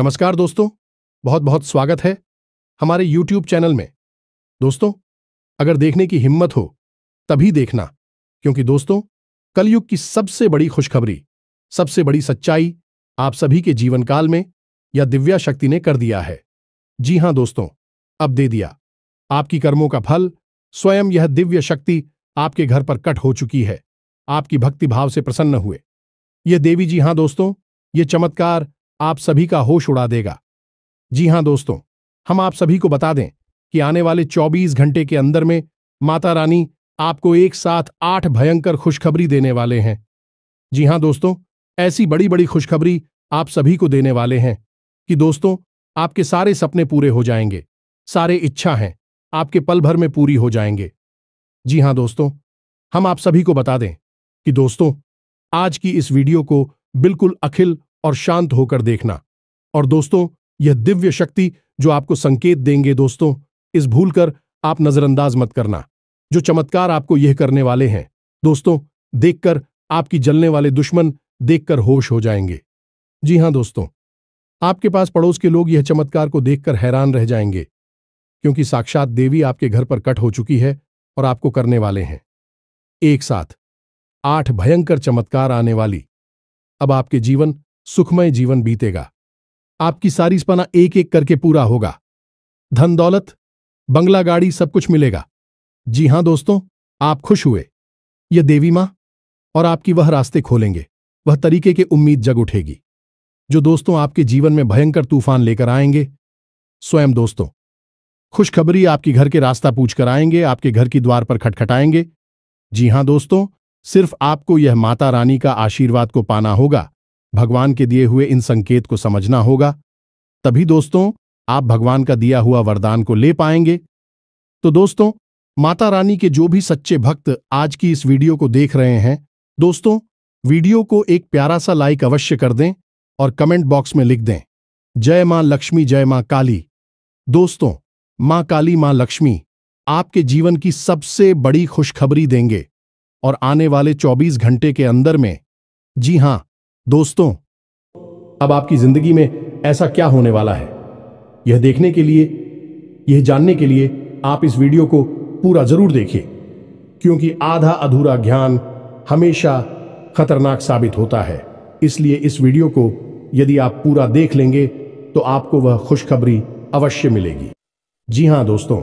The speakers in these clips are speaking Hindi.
नमस्कार दोस्तों, बहुत बहुत स्वागत है हमारे YouTube चैनल में। दोस्तों, अगर देखने की हिम्मत हो तभी देखना, क्योंकि दोस्तों कलयुग की सबसे बड़ी खुशखबरी, सबसे बड़ी सच्चाई आप सभी के जीवन काल में या दिव्या शक्ति ने कर दिया है। जी हां दोस्तों, अब दे दिया। आपकी कर्मों का फल स्वयं यह दिव्य शक्ति आपके घर पर कट हो चुकी है। आपकी भक्ति भाव से प्रसन्न हुए यह देवी, जी हां दोस्तों, ये चमत्कार आप सभी का होश उड़ा देगा। जी हां दोस्तों, हम आप सभी को बता दें कि आने वाले 24 घंटे के अंदर में माता रानी आपको एक साथ 8 भयंकर खुशखबरी देने वाले हैं। जी हां दोस्तों, ऐसी बड़ी बड़ी खुशखबरी आप सभी को देने वाले हैं कि दोस्तों आपके सारे सपने पूरे हो जाएंगे, सारे इच्छा हैं आपके पल भर में पूरी हो जाएंगे। जी हां दोस्तों, हम आप सभी को बता दें कि दोस्तों आज की इस वीडियो को बिल्कुल अखिल और शांत होकर देखना। और दोस्तों यह दिव्य शक्ति जो आपको संकेत देंगे, दोस्तों इस भूलकर आप नजरअंदाज मत करना। जो चमत्कार आपको यह करने वाले हैं दोस्तों, देखकर आपकी जलने वाले दुश्मन देखकर होश हो जाएंगे। जी हां दोस्तों, आपके पास पड़ोस के लोग यह चमत्कार को देखकर हैरान रह जाएंगे, क्योंकि साक्षात देवी आपके घर पर कट हो चुकी है और आपको करने वाले हैं एक साथ 8 भयंकर चमत्कार आने वाली। अब आपके जीवन सुखमय जीवन बीतेगा। आपकी सारी सपना एक एक करके पूरा होगा। धन दौलत, बंगला, गाड़ी सब कुछ मिलेगा। जी हां दोस्तों, आप खुश हुए। यह देवी मां और आपकी वह रास्ते खोलेंगे, वह तरीके की उम्मीद जग उठेगी जो दोस्तों आपके जीवन में भयंकर तूफान लेकर आएंगे। स्वयं दोस्तों खुशखबरी आपकी घर के रास्ता पूछ कर आएंगे, आपके घर की द्वार पर खटखटाएंगे। जी हां दोस्तों, सिर्फ आपको यह माता रानी का आशीर्वाद को पाना होगा, भगवान के दिए हुए इन संकेत को समझना होगा, तभी दोस्तों आप भगवान का दिया हुआ वरदान को ले पाएंगे। तो दोस्तों माता रानी के जो भी सच्चे भक्त आज की इस वीडियो को देख रहे हैं, दोस्तों वीडियो को एक प्यारा सा लाइक अवश्य कर दें और कमेंट बॉक्स में लिख दें जय मां लक्ष्मी, जय मां काली। दोस्तों मां काली, मां लक्ष्मी आपके जीवन की सबसे बड़ी खुशखबरी देंगे और आने वाले 24 घंटे के अंदर में। जी हां दोस्तों, अब आपकी जिंदगी में ऐसा क्या होने वाला है, यह देखने के लिए, यह जानने के लिए आप इस वीडियो को पूरा जरूर देखिए, क्योंकि आधा अधूरा ज्ञान हमेशा खतरनाक साबित होता है। इसलिए इस वीडियो को यदि आप पूरा देख लेंगे तो आपको वह खुशखबरी अवश्य मिलेगी। जी हां दोस्तों,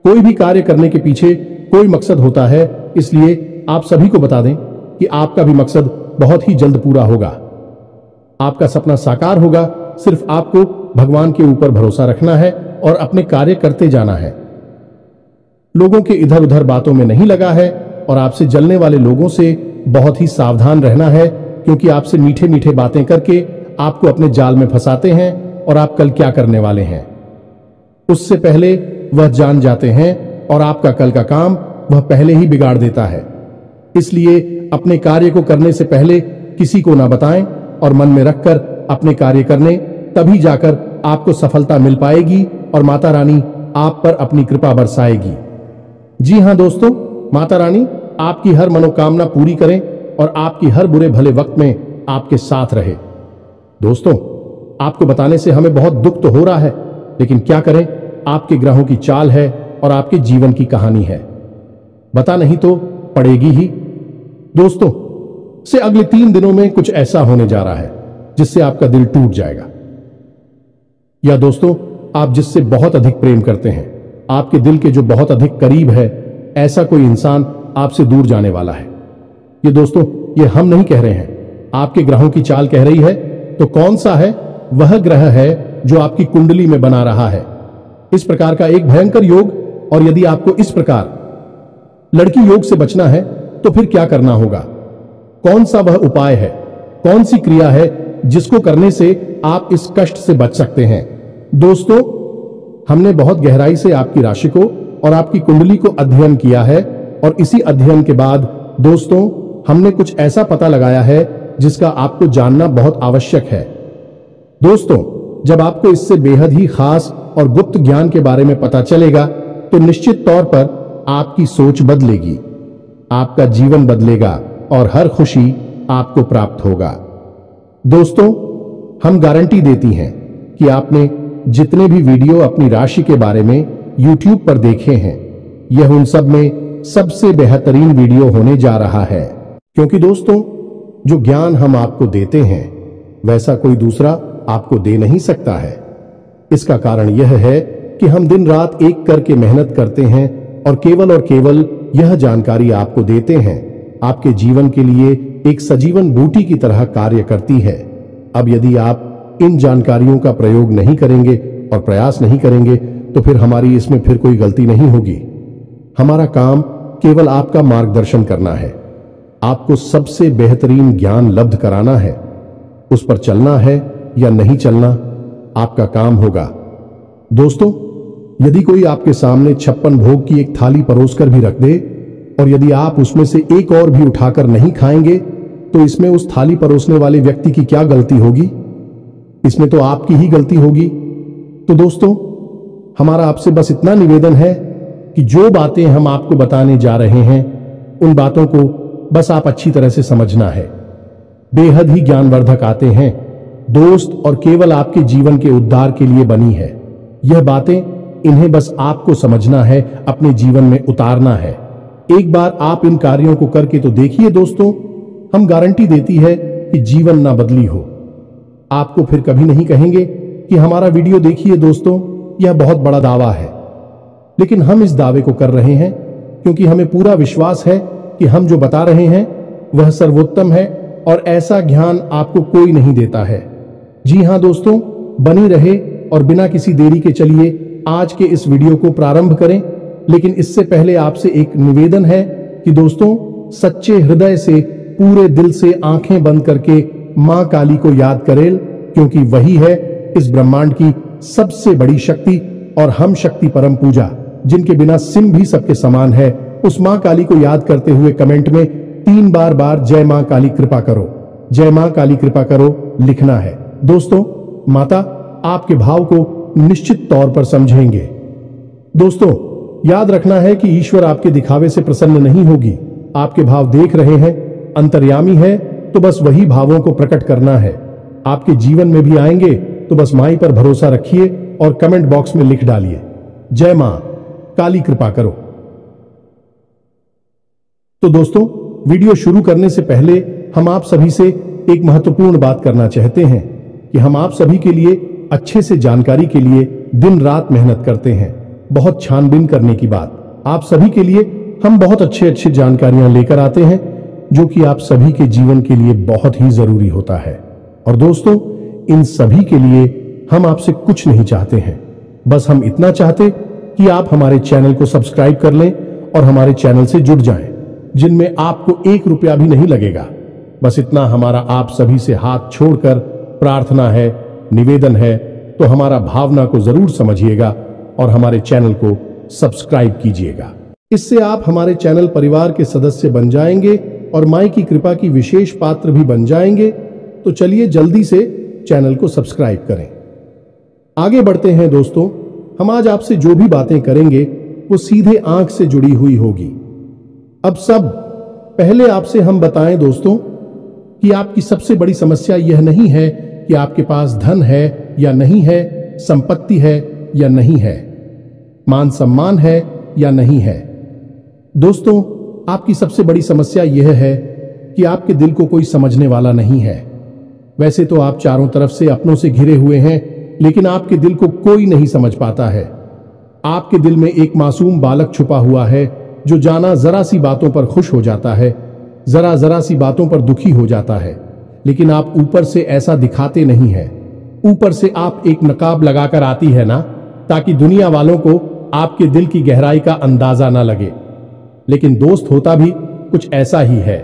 कोई भी कार्य करने के पीछे कोई मकसद होता है, इसलिए आप सभी को बता दें कि आपका भी मकसद बहुत ही जल्द पूरा होगा। आपका सपना साकार होगा। सिर्फ आपको भगवान के ऊपर भरोसा रखना है और अपने कार्य करते जाना है। लोगों के इधर उधर बातों में नहीं लगा है और आपसे जलने वाले लोगों से बहुत ही सावधान रहना है, क्योंकि आपसे मीठे मीठे बातें करके आपको अपने जाल में फंसाते हैं और आप कल क्या करने वाले हैं उससे पहले वह जान जाते हैं और आपका कल का काम वह पहले ही बिगाड़ देता है। इसलिए अपने कार्य को करने से पहले किसी को ना बताएं और मन में रखकर अपने कार्य करने, तभी जाकर आपको सफलता मिल पाएगी और माता रानी आप पर अपनी कृपा बरसाएगी। जी हां दोस्तों, माता रानी आपकी हर मनोकामना पूरी करें और आपकी हर बुरे भले वक्त में आपके साथ रहे। दोस्तों आपको बताने से हमें बहुत दुख तो हो रहा है, लेकिन क्या करें, आपके ग्रहों की चाल है और आपके जीवन की कहानी है, बता नहीं तो पड़ेगी ही। दोस्तों से अगले 3 दिनों में कुछ ऐसा होने जा रहा है जिससे आपका दिल टूट जाएगा। या दोस्तों आप जिससे बहुत अधिक प्रेम करते हैं, आपके दिल के जो बहुत अधिक करीब है, ऐसा कोई इंसान आपसे दूर जाने वाला है। ये दोस्तों ये हम नहीं कह रहे हैं, आपके ग्रहों की चाल कह रही है। तो कौन सा है वह ग्रह है जो आपकी कुंडली में बना रहा है इस प्रकार का एक भयंकर योग। और यदि आपको इस प्रकार लड़की योग से बचना है तो फिर क्या करना होगा, कौन सा वह उपाय है, कौन सी क्रिया है जिसको करने से आप इस कष्ट से बच सकते हैं। दोस्तों हमने बहुत गहराई से आपकी राशि को और आपकी कुंडली को अध्ययन किया है और इसी अध्ययन के बाद दोस्तों हमने कुछ ऐसा पता लगाया है जिसका आपको जानना बहुत आवश्यक है। दोस्तों जब आपको इससे बेहद ही खास और गुप्त ज्ञान के बारे में पता चलेगा तो निश्चित तौर पर आपकी सोच बदलेगी, आपका जीवन बदलेगा और हर खुशी आपको प्राप्त होगा। दोस्तों हम गारंटी देती हैं कि आपने जितने भी वीडियो अपनी राशि के बारे में YouTube पर देखे हैं, यह उन सब में सबसे बेहतरीन वीडियो होने जा रहा है। क्योंकि दोस्तों, जो ज्ञान हम आपको देते हैं वैसा कोई दूसरा आपको दे नहीं सकता है। इसका कारण यह है कि हम दिन रात एक करके मेहनत करते हैं और केवल यह जानकारी आपको देते हैं। आपके जीवन के लिए एक सजीवन बूटी की तरह कार्य करती है। अब यदि आप इन जानकारियों का प्रयोग नहीं करेंगे और प्रयास नहीं करेंगे तो फिर हमारी इसमें फिर कोई गलती नहीं होगी। हमारा काम केवल आपका मार्गदर्शन करना है, आपको सबसे बेहतरीन ज्ञान लब्ध कराना है। उस पर चलना है या नहीं चलना आपका काम होगा। दोस्तों, यदि कोई आपके सामने 56 भोग की एक थाली परोसकर भी रख दे और यदि आप उसमें से एक और भी उठाकर नहीं खाएंगे तो इसमें उस थाली परोसने वाले व्यक्ति की क्या गलती होगी? इसमें तो आपकी ही गलती होगी। तो दोस्तों, हमारा आपसे बस इतना निवेदन है कि जो बातें हम आपको बताने जा रहे हैं उन बातों को बस आप अच्छी तरह से समझना है। बेहद ही ज्ञानवर्धक आते हैं दोस्त और केवल आपके जीवन के उद्धार के लिए बनी है। यह बातें इन्हें बस आपको समझना है, अपने जीवन में उतारना है। एक बार आप इन कार्यों को करके तो देखिए दोस्तों, हम गारंटी देती है कि जीवन ना बदली हो। आपको फिर कभी नहीं कहेंगे कि हमारा वीडियो देखिए। दोस्तों, यह बहुत बड़ा दावा है, लेकिन हम इस दावे को कर रहे हैं क्योंकि हमें पूरा विश्वास है कि हम जो बता रहे हैं वह सर्वोत्तम है और ऐसा ज्ञान आपको कोई नहीं देता है। जी हां दोस्तों, बनी रहे और बिना किसी देरी के चलिए आज के इस वीडियो को प्रारंभ करें। लेकिन इससे पहले आपसे एक निवेदन है कि दोस्तों, सच्चे हृदय से पूरे दिल से आंखें बंद करके मां काली को याद करें, क्योंकि वही है इस ब्रह्मांड की सबसे बड़ी शक्ति और हम शक्ति परम पूजा, जिनके बिना सिम भी सबके समान है। उस मां काली को याद करते हुए कमेंट में 3 बार जय मां काली कृपा करो, जय मां काली कृपा करो लिखना है। दोस्तों, माता आपके भाव को निश्चित तौर पर समझेंगे। दोस्तों, याद रखना है कि ईश्वर आपके दिखावे से प्रसन्न नहीं होगी। आपके भाव देख रहे हैं, अंतर्यामी है, तो बस वही भावों को प्रकट करना है। आपके जीवन में भी आएंगे तो बस माई पर भरोसा रखिए और कमेंट बॉक्स में लिख डालिए, जय मां काली कृपा करो। तो दोस्तों, वीडियो शुरू करने से पहले हम आप सभी से एक महत्वपूर्ण बात करना चाहते हैं कि हम आप सभी के लिए अच्छे से जानकारी के लिए दिन रात मेहनत करते हैं। बहुत छानबीन करने की बात, आप सभी के लिए हम बहुत अच्छी जानकारियां लेकर आते हैं जो कि आप सभी के जीवन के लिए बहुत ही जरूरी होता है। और दोस्तों, इन सभी के लिए हम आपसे कुछ नहीं चाहते हैं, बस हम इतना चाहते कि आप हमारे चैनल को सब्सक्राइब कर लें और हमारे चैनल से जुड़ जाएं, जिनमें आपको 1 रुपया भी नहीं लगेगा। बस इतना हमारा आप सभी से हाथ छोड़कर प्रार्थना है, निवेदन है। तो हमारा भावना को जरूर समझिएगा और हमारे चैनल को सब्सक्राइब कीजिएगा। इससे आप हमारे चैनल परिवार के सदस्य बन जाएंगे और माई की कृपा की विशेष पात्र भी बन जाएंगे। तो चलिए जल्दी से चैनल को सब्सक्राइब करें। आगे बढ़ते हैं दोस्तों, हम आज आपसे जो भी बातें करेंगे वो सीधे आंख से जुड़ी हुई होगी। अब सब पहले आपसे हम बताएं दोस्तों कि आपकी सबसे बड़ी समस्या यह नहीं है कि आपके पास धन है या नहीं है, संपत्ति है या नहीं है, मान सम्मान है या नहीं है। दोस्तों, आपकी सबसे बड़ी समस्या यह है कि आपके दिल को कोई समझने वाला नहीं है। वैसे तो आप चारों तरफ से अपनों से घिरे हुए हैं, लेकिन आपके दिल को कोई नहीं समझ पाता है। आपके दिल में एक मासूम बालक छुपा हुआ है जो जाना जरा सी बातों पर खुश हो जाता है, जरा सी बातों पर दुखी हो जाता है, लेकिन आप ऊपर से ऐसा दिखाते नहीं है। ऊपर से आप एक नकाब लगाकर आती है ना, ताकि दुनिया वालों को आपके दिल की गहराई का अंदाजा ना लगे। लेकिन दोस्त, होता भी कुछ ऐसा ही है।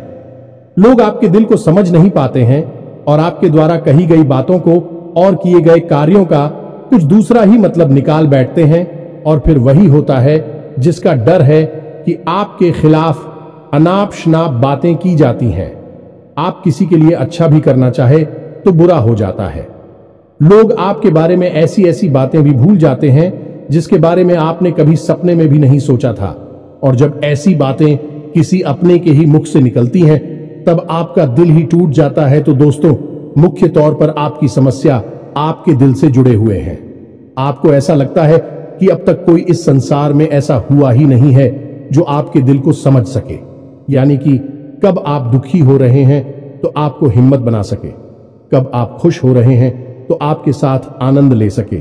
लोग आपके दिल को समझ नहीं पाते हैं और आपके द्वारा कही गई बातों को और किए गए कार्यों का कुछ दूसरा ही मतलब निकाल बैठते हैं। और फिर वही होता है जिसका डर है कि आपके खिलाफ अनाप शनाप बातें की जाती हैं। आप किसी के लिए अच्छा भी करना चाहे तो बुरा हो जाता है। लोग आपके बारे में ऐसी ऐसी बातें भी भूल जाते हैं जिसके बारे में आपने कभी सपने में भी नहीं सोचा था। और जब ऐसी बातें किसी अपने के ही मुख से निकलती हैं तब आपका दिल ही टूट जाता है। तो दोस्तों, मुख्य तौर पर आपकी समस्या आपके दिल से जुड़े हुए हैं। आपको ऐसा लगता है कि अब तक कोई इस संसार में ऐसा हुआ ही नहीं है जो आपके दिल को समझ सके। यानी कि कब आप दुखी हो रहे हैं तो आपको हिम्मत बना सके, कब आप खुश हो रहे हैं तो आपके साथ आनंद ले सके,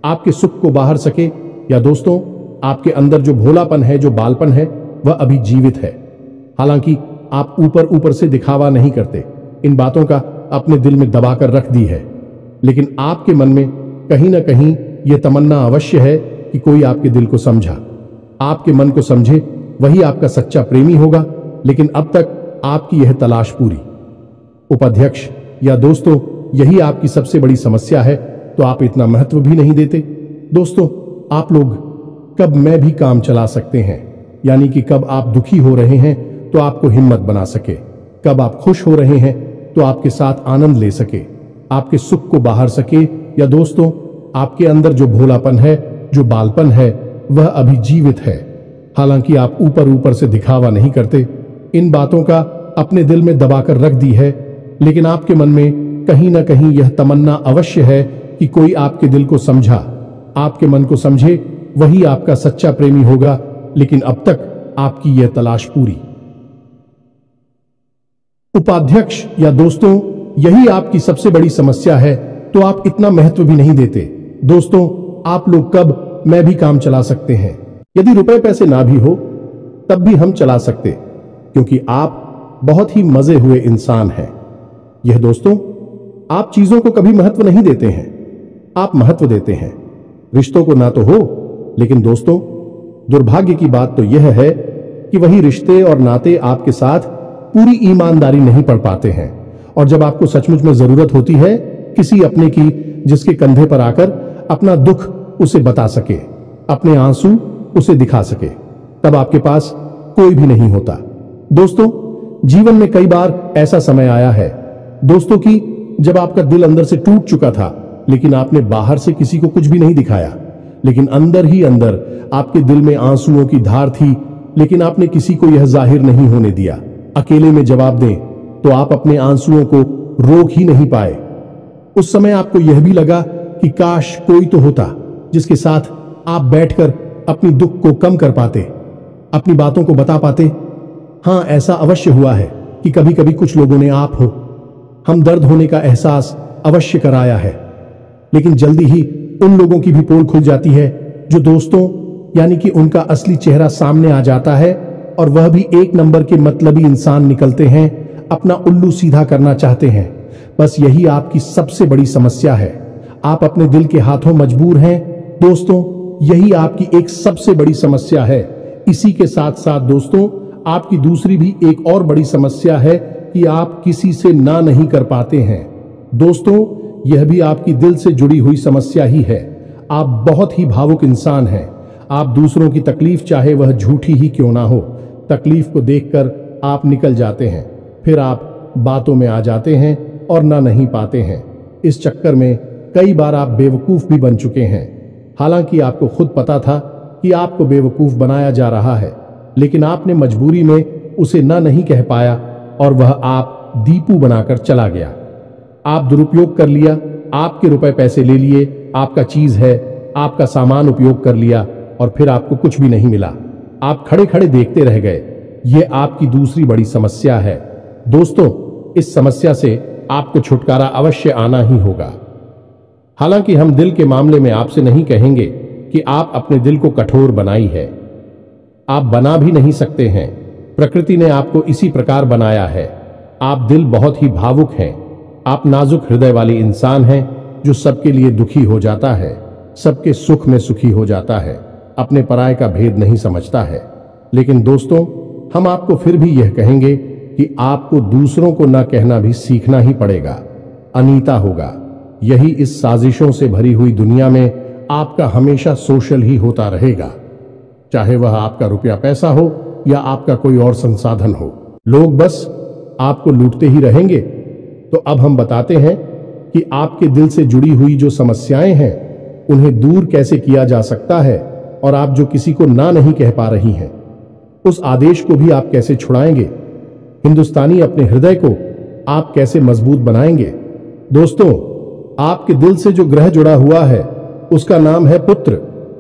आपके सुख को बाहर सके, या दोस्तों आपके अंदर जो भोलापन है, जो बालपन है, वह अभी जीवित है। हालांकि आप ऊपर ऊपर से दिखावा नहीं करते, इन बातों का अपने दिल में दबाकर रख दी है, लेकिन आपके मन में कहीं ना कहीं यह तमन्ना अवश्य है कि कोई आपके दिल को समझा, आपके मन को समझे, वही आपका सच्चा प्रेमी होगा। लेकिन अब तक आपकी यह तलाश पूरी। उपाध्यक्ष या दोस्तों, यही आपकी सबसे बड़ी समस्या है, तो आप इतना महत्व भी नहीं देते। दोस्तों, आप लोग कब मैं भी काम चला सकते हैं, यानी कि कब आप दुखी हो रहे हैं तो आपको हिम्मत बना सके, कब आप खुश हो रहे हैं तो आपके साथ आनंद ले सके, आपके सुख को बाहर सके, या दोस्तों आपके अंदर जो भोलापन है, जो बालपन है, वह अभी जीवित है। हालांकि आप ऊपर ऊपर से दिखावा नहीं करते, इन बातों का अपने दिल में दबाकर रख दी है, लेकिन आपके मन में कहीं ना कहीं यह तमन्ना अवश्य है कि कोई आपके दिल को समझा, आपके मन को समझे, वही आपका सच्चा प्रेमी होगा। लेकिन अब तक आपकी यह तलाश पूरी। उपाध्यक्ष या दोस्तों, यही आपकी सबसे बड़ी समस्या है, तो आप इतना महत्व भी नहीं देते। दोस्तों, आप लोग कब मैं भी काम चला सकते हैं, यदि रुपए पैसे ना भी हो तब भी हम चला सकते, क्योंकि आप बहुत ही मजे हुए इंसान हैं। यह दोस्तों, आप चीजों को कभी महत्व नहीं देते हैं, आप महत्व देते हैं रिश्तों को ना तो हो, लेकिन दोस्तों दुर्भाग्य की बात तो यह है कि वही रिश्ते और नाते आपके साथ पूरी ईमानदारी नहीं पढ़ पाते हैं, और जब आपको सचमुच में जरूरत होती है किसी अपने की, जिसके कंधे पर आकर अपना दुख उसे बता सके, अपने आंसू उसे दिखा सके, तब आपके पास कोई भी नहीं होता। दोस्तों, जीवन में कई बार ऐसा समय आया है दोस्तों कि जब आपका दिल अंदर से टूट चुका था, लेकिन आपने बाहर से किसी को कुछ भी नहीं दिखाया, लेकिन अंदर ही अंदर आपके दिल में आंसुओं की धार थी, लेकिन आपने किसी को यह जाहिर नहीं होने दिया। अकेले में जवाब दें तो आप अपने आंसुओं को रोक ही नहीं पाए। उस समय आपको यह भी लगा कि काश कोई तो होता जिसके साथ आप बैठकर अपनी दुख को कम कर पाते, अपनी बातों को बता पाते। हां, ऐसा अवश्य हुआ है कि कभी कभी कुछ लोगों ने आप हो हम दर्द होने का एहसास अवश्य कराया है, लेकिन जल्दी ही उन लोगों की भी पोल खुल जाती है जो दोस्तों, यानी कि उनका असली चेहरा सामने आ जाता है, और वह भी एक नंबर के मतलबी इंसान निकलते हैं, अपना उल्लू सीधा करना चाहते हैं। बस यही आपकी सबसे बड़ी समस्या है, आप अपने दिल के हाथों मजबूर हैं। दोस्तों, यही आपकी एक सबसे बड़ी समस्या है। इसी के साथ साथ दोस्तों, आपकी दूसरी भी एक और बड़ी समस्या है कि आप किसी से ना नहीं कर पाते हैं। दोस्तों, यह भी आपकी दिल से जुड़ी हुई समस्या ही है। आप बहुत ही भावुक इंसान हैं। आप दूसरों की तकलीफ, चाहे वह झूठी ही क्यों ना हो, तकलीफ को देखकर आप निकल जाते हैं, फिर आप बातों में आ जाते हैं और ना नहीं पाते हैं। इस चक्कर में कई बार आप बेवकूफ भी बन चुके हैं। हालांकि आपको खुद पता था कि आपको बेवकूफ बनाया जा रहा है, लेकिन आपने मजबूरी में उसे ना नहीं कह पाया, और वह आप दीपू बनाकर चला गया। आप दुरुपयोग कर लिया, आपके रुपए पैसे ले लिए, आपका चीज है, आपका सामान उपयोग कर लिया, और फिर आपको कुछ भी नहीं मिला। आप खड़े खड़े देखते रह गए। यह आपकी दूसरी बड़ी समस्या है। दोस्तों, इस समस्या से आपको छुटकारा अवश्य आना ही होगा। हालांकि हम दिल के मामले में आपसे नहीं कहेंगे कि आप अपने दिल को कठोर बनाई है, आप बना भी नहीं सकते हैं। प्रकृति ने आपको इसी प्रकार बनाया है। आप दिल बहुत ही भावुक हैं, आप नाजुक हृदय वाली इंसान हैं जो सबके लिए दुखी हो जाता है, सबके सुख में सुखी हो जाता है, अपने पराये का भेद नहीं समझता है। लेकिन दोस्तों, हम आपको फिर भी यह कहेंगे कि आपको दूसरों को न कहना भी सीखना ही पड़ेगा। अनीता होगा। यही इस साजिशों से भरी हुई दुनिया में आपका हमेशा सोशल ही होता रहेगा, चाहे वह आपका रुपया पैसा हो या आपका कोई और संसाधन हो। लोग बस आपको लूटते ही रहेंगे। तो अब हम बताते हैं कि आपके दिल से जुड़ी हुई जो समस्याएं हैं उन्हें दूर कैसे किया जा सकता है, और आप जो किसी को ना नहीं कह पा रही हैं उस आदेश को भी आप कैसे छुड़ाएंगे। हिंदुस्तानी अपने हृदय को आप कैसे मजबूत बनाएंगे। दोस्तों, आपके दिल से जो ग्रह जुड़ा हुआ है उसका नाम है पुत्र,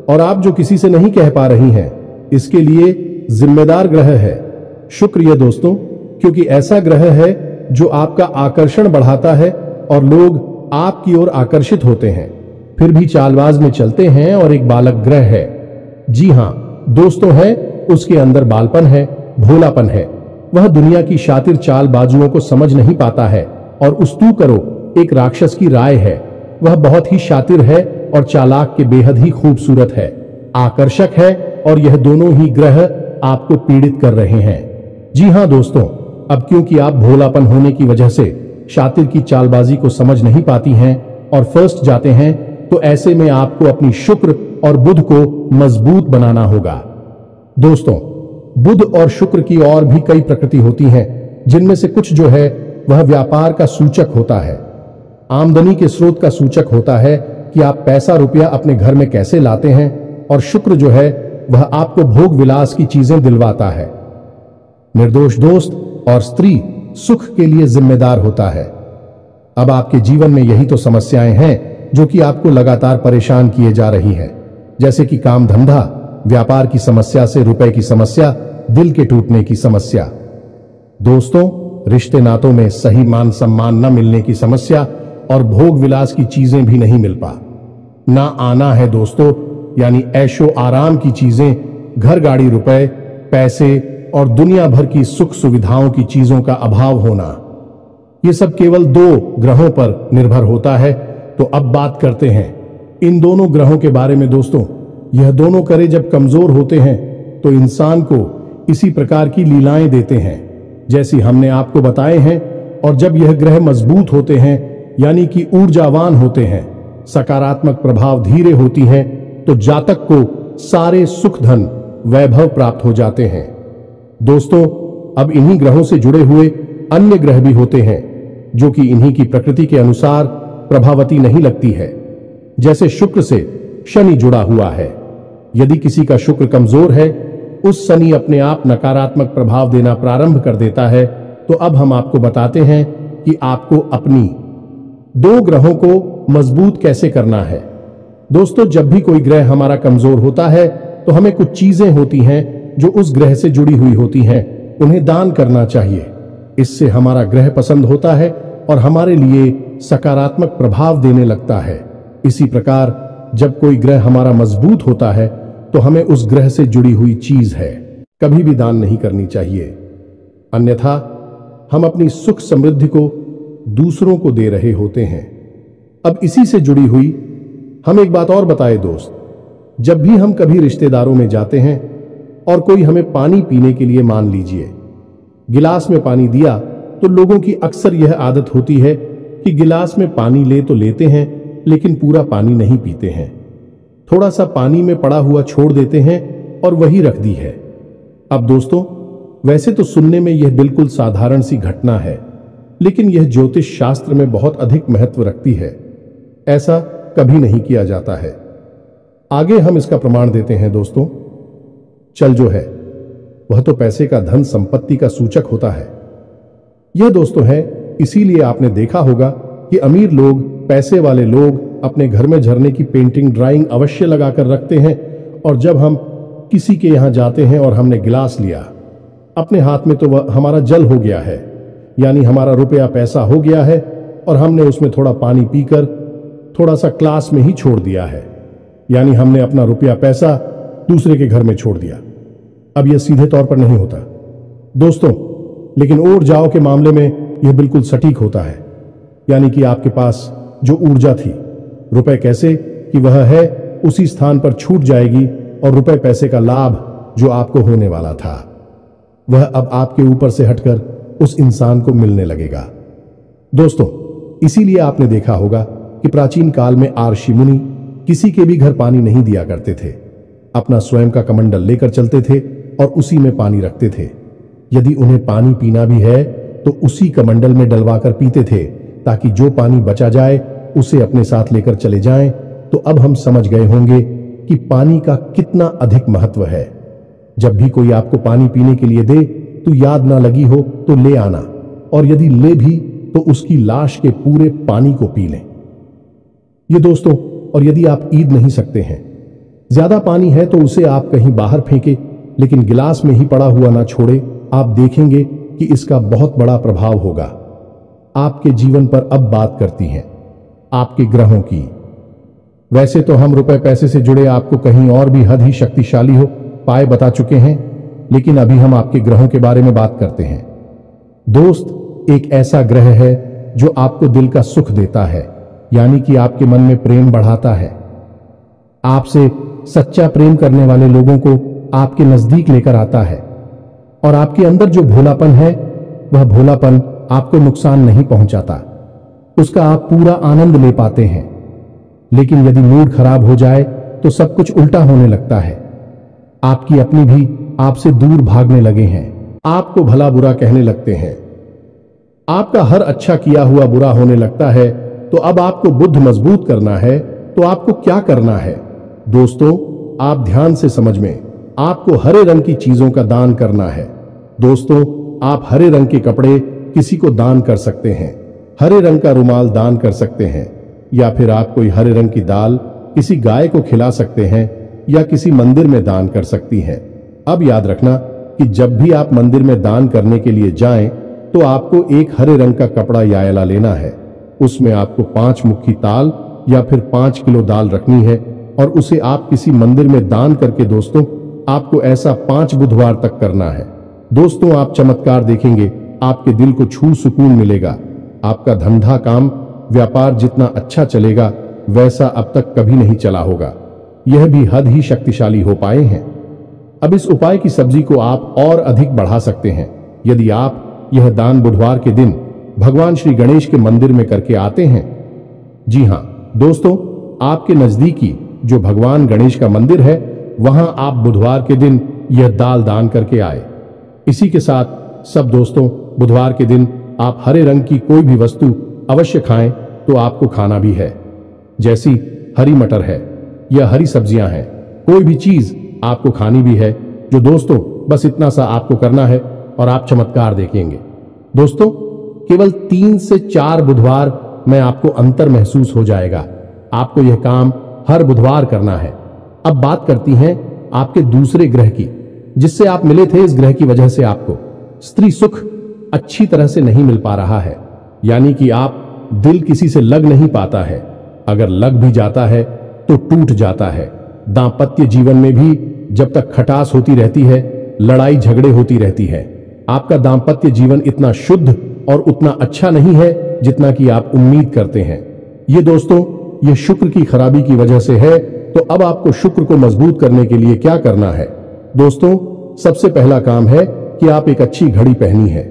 और आप जो किसी से नहीं कह पा रही हैं इसके लिए जिम्मेदार ग्रह है शुक्र। ये दोस्तों, क्योंकि ऐसा ग्रह है जो आपका आकर्षण बढ़ाता है और लोग आपकी ओर आकर्षित होते हैं, फिर भी चालबाज में चलते हैं और एक बालक ग्रह है। जी हां दोस्तों, है उसके अंदर बालपन है, भोलापन है। वह दुनिया की शातिर चालबाजुओं को समझ नहीं पाता है और उस्तू करो एक राक्षस की राय है। वह बहुत ही शातिर है और चालाक के बेहद ही खूबसूरत है, आकर्षक है, और यह दोनों ही ग्रह आपको पीड़ित कर रहे हैं। जी हां दोस्तों, अब क्योंकि आप भोलापन होने की वजह से शातिर की चालबाजी को समझ नहीं पाती हैं और फर्स्ट जाते हैं, तो ऐसे में आपको अपनी शुक्र और बुध को मजबूत बनाना होगा। दोस्तों, बुध और शुक्र की और भी कई प्रकृति होती हैं, जिनमें से कुछ जो है वह व्यापार का सूचक होता है, आमदनी के स्रोत का सूचक होता है कि आप पैसा रुपया अपने घर में कैसे लाते हैं, और शुक्र जो है वह आपको भोग विलास की चीजें दिलवाता है। निर्दोष दोस्त और स्त्री सुख के लिए जिम्मेदार होता है। अब आपके जीवन में यही तो समस्याएं हैं जो कि आपको लगातार परेशान किए जा रही हैं, जैसे कि काम धंधा, व्यापार की समस्या से रुपए की समस्या, दिल के टूटने की समस्या। दोस्तों, रिश्ते नातों में सही मान सम्मान न मिलने की समस्या और भोग विलास की चीजें भी नहीं मिल पा ना आना है दोस्तों, यानी ऐशो आराम की चीजें, घर गाड़ी रुपए पैसे और दुनिया भर की सुख सुविधाओं की चीजों का अभाव होना। ये सब केवल 2 ग्रहों पर निर्भर होता है। तो अब बात करते हैं इन दोनों ग्रहों के बारे में। दोस्तों, यह दोनों करे जब कमजोर होते हैं तो इंसान को इसी प्रकार की लीलाएं देते हैं जैसी हमने आपको बताए हैं, और जब यह ग्रह मजबूत होते हैं यानी कि ऊर्जावान होते हैं, सकारात्मक प्रभाव धीरे होती हैं, तो जातक को सारे सुख धन वैभव प्राप्त हो जाते हैं। दोस्तों, अब इन्हीं ग्रहों से जुड़े हुए अन्य ग्रह भी होते हैं जो कि इन्हीं की प्रकृति के अनुसार प्रभावती नहीं लगती है। जैसे शुक्र से शनि जुड़ा हुआ है, यदि किसी का शुक्र कमजोर है, उस शनि अपने आप नकारात्मक प्रभाव देना प्रारंभ कर देता है। तो अब हम आपको बताते हैं कि आपको अपनी 2 ग्रहों को मजबूत कैसे करना है। दोस्तों, जब भी कोई ग्रह हमारा कमजोर होता है तो हमें कुछ चीजें होती हैं जो उस ग्रह से जुड़ी हुई होती हैं, उन्हें दान करना चाहिए। इससे हमारा ग्रह पसंद होता है और हमारे लिए सकारात्मक प्रभाव देने लगता है। इसी प्रकार जब कोई ग्रह हमारा मजबूत होता है तो हमें उस ग्रह से जुड़ी हुई चीज है कभी भी दान नहीं करनी चाहिए, अन्यथा हम अपनी सुख समृद्धि को दूसरों को दे रहे होते हैं। अब इसी से जुड़ी हुई हम एक बात और बताए दोस्त, जब भी हम कभी रिश्तेदारों में जाते हैं और कोई हमें पानी पीने के लिए, मान लीजिए गिलास में पानी दिया, तो लोगों की अक्सर यह आदत होती है कि गिलास में पानी ले तो लेते हैं लेकिन पूरा पानी नहीं पीते हैं, थोड़ा सा पानी में पड़ा हुआ छोड़ देते हैं और वही रख दी है। अब दोस्तों, वैसे तो सुनने में यह बिल्कुल साधारण सी घटना है, लेकिन यह ज्योतिष शास्त्र में बहुत अधिक महत्व रखती है। ऐसा कभी नहीं किया जाता है। आगे हम इसका प्रमाण देते हैं। दोस्तों, चल जो है वह तो पैसे का, धन संपत्ति का सूचक होता है। यह दोस्तों है, इसीलिए आपने देखा होगा कि अमीर लोग, पैसे वाले लोग अपने घर में झरने की पेंटिंग, ड्राइंग अवश्य लगाकर रखते हैं, और जब हम किसी के यहां जाते हैं और हमने गिलास लिया अपने हाथ में, तो वह हमारा जल हो गया है, यानी हमारा रुपया पैसा हो गया है, और हमने उसमें थोड़ा पानी पीकर थोड़ा सा क्लास में ही छोड़ दिया है, यानी हमने अपना रुपया पैसा दूसरे के घर में छोड़ दिया। अब यह सीधे तौर पर नहीं होता दोस्तों, लेकिन ओर जाओ के मामले में यह बिल्कुल सटीक होता है, यानी कि आपके पास जो ऊर्जा थी, रुपए कैसे कि वह है उसी स्थान पर छूट जाएगी, और रुपए पैसे का लाभ जो आपको होने वाला था वह अब आपके ऊपर से हटकर उस इंसान को मिलने लगेगा। दोस्तों, इसीलिए आपने देखा होगा कि प्राचीन काल में ऋषि मुनि किसी के भी घर पानी नहीं दिया करते थे, अपना स्वयं का कमंडल लेकर चलते थे और उसी में पानी रखते थे। यदि उन्हें पानी पीना भी है तो उसी कमंडल में डलवाकर पीते थे, ताकि जो पानी बचा जाए उसे अपने साथ लेकर चले जाएं। तो अब हम समझ गए होंगे कि पानी का कितना अधिक महत्व है। जब भी कोई आपको पानी पीने के लिए दे तो याद ना लगी हो तो ले आना, और यदि ले भी तो उसकी लाश के पूरे पानी को पी लें। ये दोस्तों, और यदि आप ईद नहीं सकते हैं, ज्यादा पानी है तो उसे आप कहीं बाहर फेंके, लेकिन गिलास में ही पड़ा हुआ ना छोड़े। आप देखेंगे कि इसका बहुत बड़ा प्रभाव होगा आपके जीवन पर। अब बात करती हैं आपके ग्रहों की। वैसे तो हम रुपए पैसे से जुड़े आपको कहीं और भी हद ही शक्तिशाली हो पाए बता चुके हैं, लेकिन अभी हम आपके ग्रहों के बारे में बात करते हैं। दोस्त, एक ऐसा ग्रह है जो आपको दिल का सुख देता है, यानी कि आपके मन में प्रेम बढ़ाता है। आपसे सच्चा प्रेम करने वाले लोगों को आपके नजदीक लेकर आता है, और आपके अंदर जो भोलापन है, वह भोलापन आपको नुकसान नहीं पहुंचाता। उसका आप पूरा आनंद ले पाते हैं। लेकिन यदि मूड खराब हो जाए तो सब कुछ उल्टा होने लगता है। आपकी अपनी भी आपसे दूर भागने लगे हैं, आपको भला बुरा कहने लगते हैं, आपका हर अच्छा किया हुआ बुरा होने लगता है। तो अब आपको बुद्ध मजबूत करना है, तो आपको क्या करना है? दोस्तों, आप ध्यान से समझ में, आपको हरे रंग की चीजों का दान करना है। दोस्तों, आप हरे रंग के कपड़े किसी को दान कर सकते हैं, हरे रंग का रुमाल दान कर सकते हैं, या फिर आप कोई हरे रंग की दाल किसी गाय को खिला सकते हैं, या किसी मंदिर में दान कर सकती हैं। अब याद रखना कि जब भी आप मंदिर में दान करने के लिए जाएं, तो आपको एक हरे रंग का कपड़ा यायला लेना है। उसमें आपको 5 मुट्ठी ताल या फिर 5 किलो दाल रखनी है, और उसे आप किसी मंदिर में दान करके, दोस्तों, आपको ऐसा 5 बुधवार तक करना है। दोस्तों, आप चमत्कार देखेंगे, आपके दिल को छू सुकून मिलेगा। आपका धंधा काम व्यापार जितना अच्छा चलेगा, वैसा अब तक कभी नहीं चला होगा। यह भी हद ही शक्तिशाली हो पाए हैं। अब इस उपाय की सब्जी को आप और अधिक बढ़ा सकते हैं यदि आप यह दान बुधवार के दिन भगवान श्री गणेश के मंदिर में करके आते हैं। जी हां दोस्तों, आपके नजदीकी जो भगवान गणेश का मंदिर है, वहां आप बुधवार के दिन यह दाल दान करके आए। इसी के साथ सब दोस्तों, बुधवार के दिन आप हरे रंग की कोई भी वस्तु अवश्य खाएं, तो आपको खाना भी है, जैसी हरी मटर है या हरी सब्जियां हैं, कोई भी चीज आपको खानी भी है। जो दोस्तों, बस इतना सा आपको करना है और आप चमत्कार देखेंगे। दोस्तों, केवल 3 से 4 बुधवार में आपको अंतर महसूस हो जाएगा। आपको यह काम हर बुधवार करना है। अब बात करती हैं आपके दूसरे ग्रह की, जिससे आप मिले थे। इस ग्रह की वजह से आपको स्त्री सुख अच्छी तरह से नहीं मिल पा रहा है, यानी कि आप दिल किसी से लग नहीं पाता है। अगर लग भी जाता है तो टूट जाता है। दांपत्य जीवन में भी जब तक खटास होती रहती है, लड़ाई झगड़े होती रहती है। आपका दांपत्य जीवन इतना शुद्ध और उतना अच्छा नहीं है जितना कि आप उम्मीद करते हैं। ये दोस्तों, ये शुक्र की खराबी की वजह से है। तो अब आपको शुक्र को मजबूत करने के लिए क्या करना है? दोस्तों, सबसे पहला काम है कि आप एक अच्छी घड़ी पहनी है।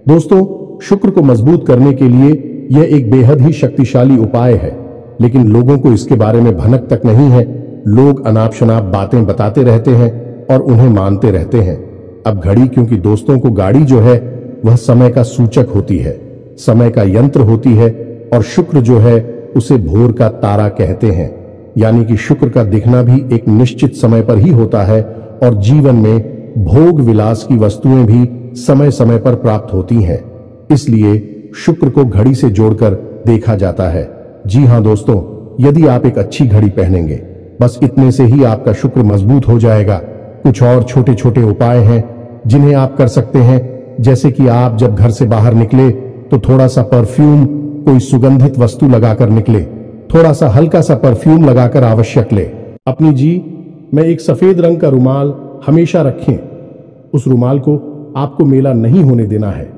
दोस्तों, शुक्र को मजबूत करने के लिए यह एक बेहद ही शक्तिशाली उपाय है, लेकिन लोगों को इसके बारे में भनक तक नहीं है। लोग अनाप शनाप बातें बताते रहते हैं और उन्हें मानते रहते हैं। अब घड़ी, क्योंकि दोस्तों को गाड़ी जो है वह समय का सूचक होती है, समय का यंत्र होती है, और शुक्र जो है उसे भोर का तारा कहते हैं। यानी कि शुक्र का दिखना भी एक निश्चित समय पर ही होता है, और जीवन में भोग विलास की वस्तुएं भी समय समय पर प्राप्त होती हैं। इसलिए शुक्र को घड़ी से जोड़कर देखा जाता है। जी हां दोस्तों, यदि आप एक अच्छी घड़ी पहनेंगे, बस इतने से ही आपका शुक्र मजबूत हो जाएगा। कुछ और छोटे छोटे उपाय हैं जिन्हें आप कर सकते हैं, जैसे कि आप जब घर से बाहर निकले तो थोड़ा सा परफ्यूम, कोई सुगंधित वस्तु लगाकर निकले। थोड़ा सा हल्का सा परफ्यूम लगाकर आवश्यक ले। अपनी में एक सफेद रंग का रुमाल हमेशा रखें। उस रुमाल को आपको मेला नहीं होने देना है।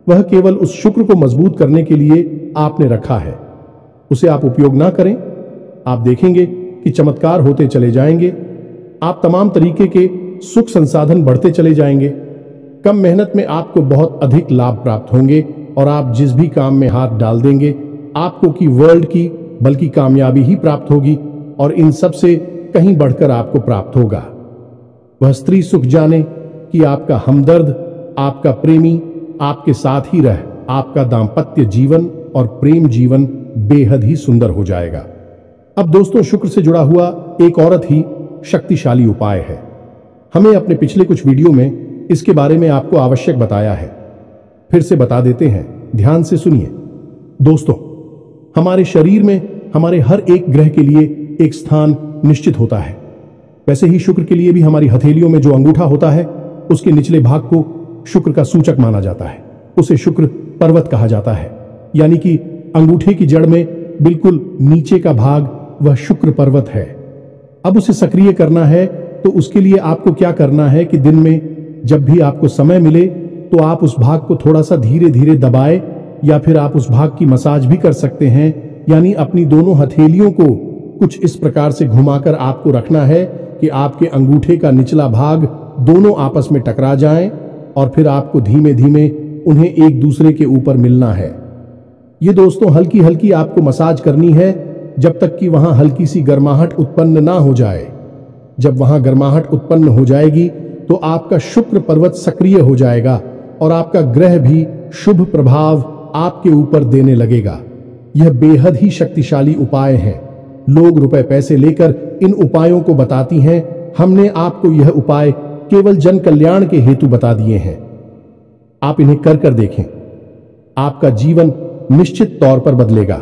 वह केवल उस शुक्र को मजबूत करने के लिए आपने रखा है। उसे आप उपयोग ना करें। आप देखेंगे कि चमत्कार होते चले जाएंगे। आप तमाम तरीके के सुख संसाधन बढ़ते चले जाएंगे। कम मेहनत में आपको बहुत अधिक लाभ प्राप्त होंगे, और आप जिस भी काम में हाथ डाल देंगे, आपको की वर्ल्ड की बल्कि कामयाबी ही प्राप्त होगी, और इन सब से कहीं बढ़कर आपको प्राप्त होगा। वह स्त्री सुख जाने कि आपका हमदर्द, आपका प्रेमी आपके साथ ही रह आपका दाम्पत्य जीवन और प्रेम जीवन बेहद ही सुंदर हो जाएगा। अब दोस्तों, शुक्र से जुड़ा हुआ एक औरत ही शक्तिशाली उपाय है। हमें अपने पिछले कुछ वीडियो में इसके बारे में आपको आवश्यक बताया है। फिर से बता देते हैं, ध्यान से सुनिए। दोस्तों, हमारे शरीर में हमारे हर एक ग्रह के लिए एक स्थान निश्चित होता है, वैसे ही शुक्र के लिए भी हमारी हथेलियों में जो अंगूठा होता है उसके निचले भाग को शुक्र का सूचक माना जाता है। उसे शुक्र पर्वत कहा जाता है, यानी कि अंगूठे की जड़ में बिल्कुल नीचे का भाग वह शुक्र पर्वत है। अब उसे सक्रिय करना है तो उसके लिए आपको क्या करना है कि दिन में जब भी आपको समय मिले तो आप उस भाग को थोड़ा सा धीरे धीरे दबाए, या फिर आप उस भाग की मसाज भी कर सकते हैं, यानी अपनी दोनों हथेलियों को कुछ इस प्रकार से घुमाकर आपको रखना है कि आपके अंगूठे का निचला भाग दोनों आपस में टकरा जाएं और फिर आपको धीमे धीमे उन्हें एक दूसरे के ऊपर मिलना है। ये दोस्तों हल्की हल्की आपको मसाज करनी है जब तक कि वहां हल्की सी गर्माहट उत्पन्न ना हो जाए। जब वहां गर्माहट उत्पन्न हो जाएगी तो आपका शुक्र पर्वत सक्रिय हो जाएगा और आपका ग्रह भी शुभ प्रभाव आपके ऊपर देने लगेगा। यह बेहद ही शक्तिशाली उपाय है। लोग रुपए पैसे लेकर इन उपायों को बताती हैं। हमने आपको यह उपाय केवल जन कल्याण के हेतु बता दिए हैं। आप इन्हें कर कर देखें, आपका जीवन निश्चित तौर पर बदलेगा।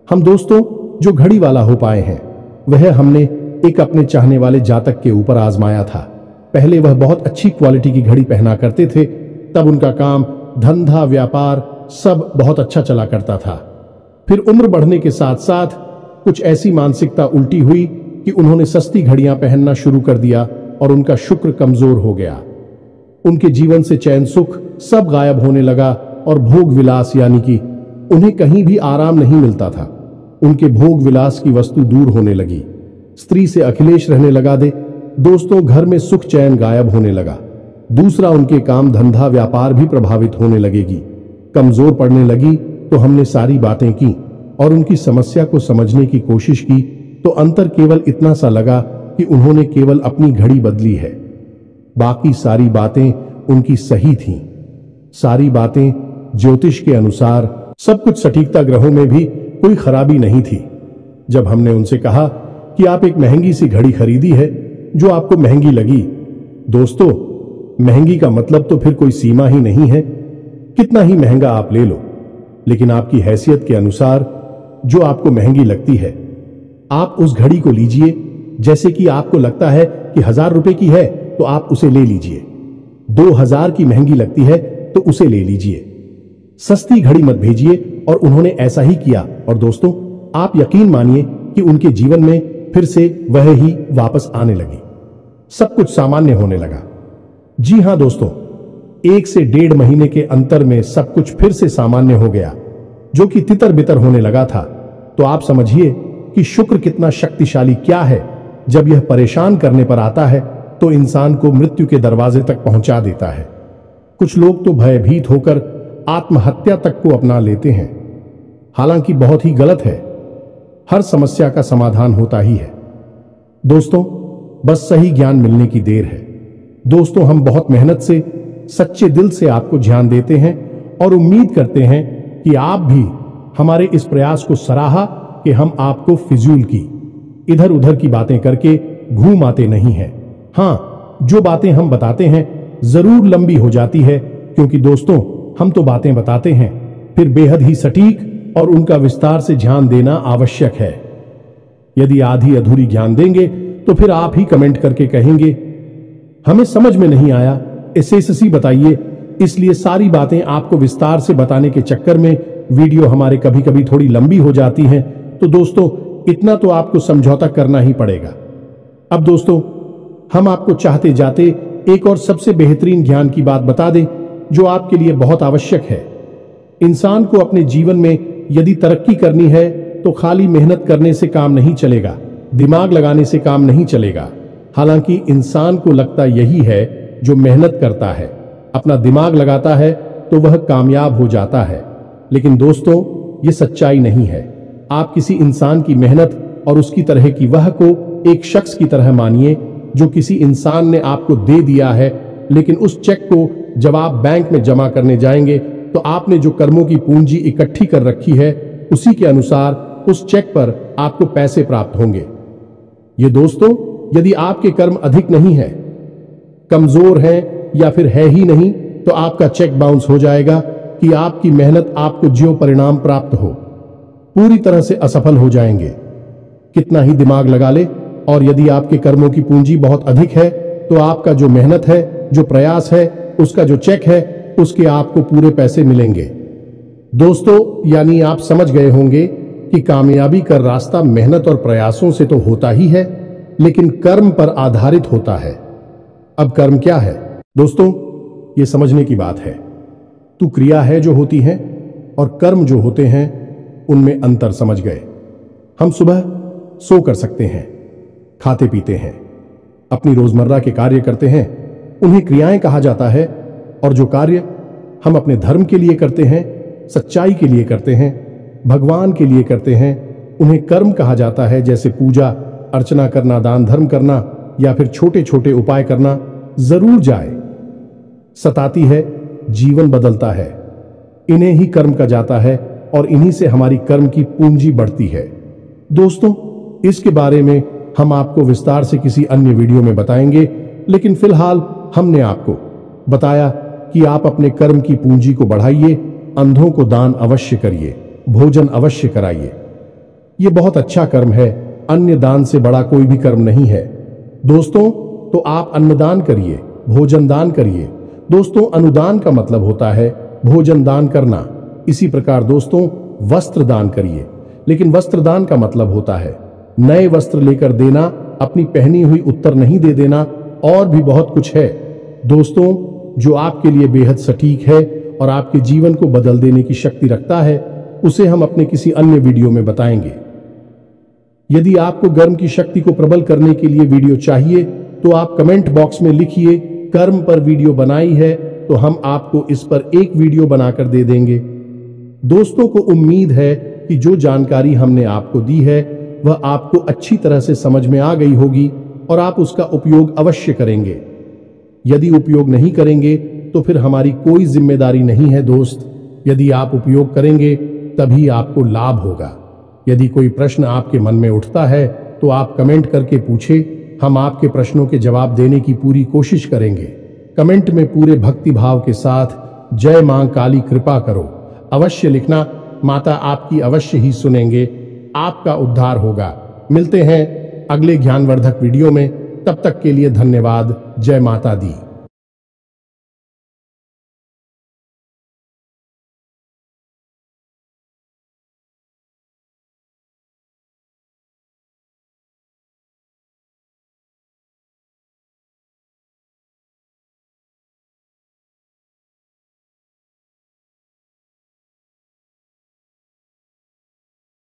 हम दोस्तों जो घड़ी वाला हो पाए हैं वह हमने एक अपने चाहने वाले जातक के ऊपर आजमाया था। पहले वह बहुत अच्छी क्वालिटी की घड़ी पहना करते थे, तब उनका काम धंधा व्यापार सब बहुत अच्छा चला करता था। फिर उम्र बढ़ने के साथ साथ कुछ ऐसी मानसिकता उल्टी हुई कि उन्होंने सस्ती घड़ियां पहनना शुरू कर दिया और उनका शुक्र कमजोर हो गया। उनके जीवन से चैन सुख सब गायब होने लगा और भोग विलास यानी कि उन्हें कहीं भी आराम नहीं मिलता था। उनके भोग विलास की वस्तु दूर होने लगी। स्त्री से अखिलेश रहने लगा दे दोस्तों, घर में सुख चैन गायब होने लगा। दूसरा, उनके काम धंधा व्यापार भी प्रभावित होने लगेगी, कमजोर पड़ने लगी। तो हमने सारी बातें की और उनकी समस्या को समझने की कोशिश की तो अंतर केवल इतना सा लगा कि उन्होंने केवल अपनी घड़ी बदली है, बाकी सारी बातें उनकी सही थीं। सारी बातें ज्योतिष के अनुसार सब कुछ सटीकता, ग्रहों में भी कोई खराबी नहीं थी। जब हमने उनसे कहा कि आप एक महंगी सी घड़ी खरीदी है जो आपको महंगी लगी, दोस्तों महंगी का मतलब तो फिर कोई सीमा ही नहीं है, कितना ही महंगा आप ले लो, लेकिन आपकी हैसियत के अनुसार जो आपको महंगी लगती है आप उस घड़ी को लीजिए। जैसे कि आपको लगता है कि 1000 रुपए की है तो आप उसे ले लीजिए, 2000 की महंगी लगती है तो उसे ले लीजिए, सस्ती घड़ी मत भेजिए। और उन्होंने ऐसा ही किया और दोस्तों आप यकीन मानिए कि उनके जीवन में फिर से वह ही वापस आने लगी, सब कुछ सामान्य होने लगा। जी हां दोस्तों, 1 से 1.5 महीने के अंतर में सब कुछ फिर से सामान्य हो गया, जो कि तितर बितर होने लगा था। तो आप समझिए कि शुक्र कितना शक्तिशाली क्या है। जब यह परेशान करने पर आता है तो इंसान को मृत्यु के दरवाजे तक पहुंचा देता है। कुछ लोग तो भयभीत होकर आत्महत्या तक को अपना लेते हैं, हालांकि बहुत ही गलत है। हर समस्या का समाधान होता ही है दोस्तों, बस सही ज्ञान मिलने की देर है। दोस्तों हम बहुत मेहनत से सच्चे दिल से आपको ध्यान देते हैं और उम्मीद करते हैं कि आप भी हमारे इस प्रयास को सराहा कि हम आपको फिजूल की इधर उधर की बातें करके घूम आते नहीं हैं। हाँ, जो बातें हम बताते हैं जरूर लंबी हो जाती है, क्योंकि दोस्तों हम तो बातें बताते हैं फिर बेहद ही सटीक और उनका विस्तार से ध्यान देना आवश्यक है। यदि आधी अधूरी ज्ञान देंगे तो फिर आप ही कमेंट करके कहेंगे हमें समझ में नहीं आया, एसएससी बताइए। इसलिए सारी बातें आपको विस्तार से बताने के चक्कर में वीडियो हमारे कभी कभी थोड़ी लंबी हो जाती हैं। तो दोस्तों इतना तो आपको समझौता करना ही पड़ेगा। अब दोस्तों हम आपको चाहते जाते एक और सबसे बेहतरीन ज्ञान की बात बता दें जो आपके लिए बहुत आवश्यक है। इंसान को अपने जीवन में यदि तरक्की करनी है तो खाली मेहनत करने से काम नहीं चलेगा, दिमाग लगाने से काम नहीं चलेगा। हालांकि इंसान को लगता यही है, जो मेहनत करता है अपना दिमाग लगाता है तो वह कामयाब हो जाता है, लेकिन दोस्तों ये सच्चाई नहीं है। आप किसी इंसान की मेहनत और उसकी तरह की वह को एक शख्स की तरह मानिए जो किसी इंसान ने आपको दे दिया है, लेकिन उस चेक को जब आप बैंक में जमा करने जाएंगे तो आपने जो कर्मों की पूंजी इकट्ठी कर रखी है उसी के अनुसार उस चेक पर आपको पैसे प्राप्त होंगे। ये दोस्तों यदि आपके कर्म अधिक नहीं है, कमजोर हैं या फिर है ही नहीं, तो आपका चेक बाउंस हो जाएगा कि आपकी मेहनत आपको ज्यों परिणाम प्राप्त हो। पूरी तरह से असफल हो जाएंगे। कितना ही दिमाग लगा ले, और यदि आपके कर्मों की पूंजी बहुत अधिक है तो आपका जो मेहनत है, जो प्रयास है, उसका जो चेक है, उसके आपको पूरे पैसे मिलेंगे। दोस्तों, यानी आप समझ गए होंगे कि कामयाबी का रास्ता मेहनत और प्रयासों से तो होता ही है, लेकिन कर्म पर आधारित होता है। अब कर्म क्या है दोस्तों, ये समझने की बात है। तू क्रिया है जो होती है और कर्म जो होते हैं, उनमें अंतर समझ गए। हम सुबह सो कर सकते हैं, खाते पीते हैं, अपनी रोजमर्रा के कार्य करते हैं, उन्हें क्रियाएं कहा जाता है। और जो कार्य हम अपने धर्म के लिए करते हैं, सच्चाई के लिए करते हैं, भगवान के लिए करते हैं, उन्हें कर्म कहा जाता है। जैसे पूजा अर्चना करना, दान धर्म करना, या फिर छोटे छोटे उपाय करना। जरूर जाए सताती है, जीवन बदलता है, इन्हें ही कर्म कहा जाता है, और इन्हीं से हमारी कर्म की पूंजी बढ़ती है। दोस्तों, इसके बारे में हम आपको विस्तार से किसी अन्य वीडियो में बताएंगे, लेकिन फिलहाल हमने आपको बताया कि आप अपने कर्म की पूंजी को बढ़ाइए, अंधों को दान अवश्य करिए, भोजन अवश्य कराइए। यह बहुत अच्छा कर्म है, अन्य दान से बड़ा कोई भी कर्म नहीं है। दोस्तों, तो आप अन्नदान करिए, भोजन दान करिए। दोस्तों, अनुदान का मतलब होता है भोजन दान करना। इसी प्रकार दोस्तों, वस्त्र दान करिए, लेकिन वस्त्र दान का मतलब होता है नए वस्त्र लेकर देना, अपनी पहनी हुई उत्तर नहीं दे देना, और भी बहुत कुछ है दोस्तों, जो आपके लिए बेहद सटीक है और आपके जीवन को बदल देने की शक्ति रखता है। उसे हम अपने किसी अन्य वीडियो में बताएंगे। यदि आपको कर्म की शक्ति को प्रबल करने के लिए वीडियो चाहिए तो आप कमेंट बॉक्स में लिखिए कर्म पर वीडियो बनाई है, तो हम आपको इस पर एक वीडियो बनाकर दे देंगे। दोस्तों को उम्मीद है कि जो जानकारी हमने आपको दी है वह आपको अच्छी तरह से समझ में आ गई होगी और आप उसका उपयोग अवश्य करेंगे। यदि उपयोग नहीं करेंगे तो फिर हमारी कोई जिम्मेदारी नहीं है दोस्त। यदि आप उपयोग करेंगे तभी आपको लाभ होगा। यदि कोई प्रश्न आपके मन में उठता है तो आप कमेंट करके पूछे, हम आपके प्रश्नों के जवाब देने की पूरी कोशिश करेंगे। कमेंट में पूरे भक्ति भाव के साथ जय मां काली कृपा करो अवश्य लिखना। माता आपकी अवश्य ही सुनेंगे, आपका उद्धार होगा। मिलते हैं अगले ज्ञानवर्धक वीडियो में, तब तक के लिए धन्यवाद। जय माता दी।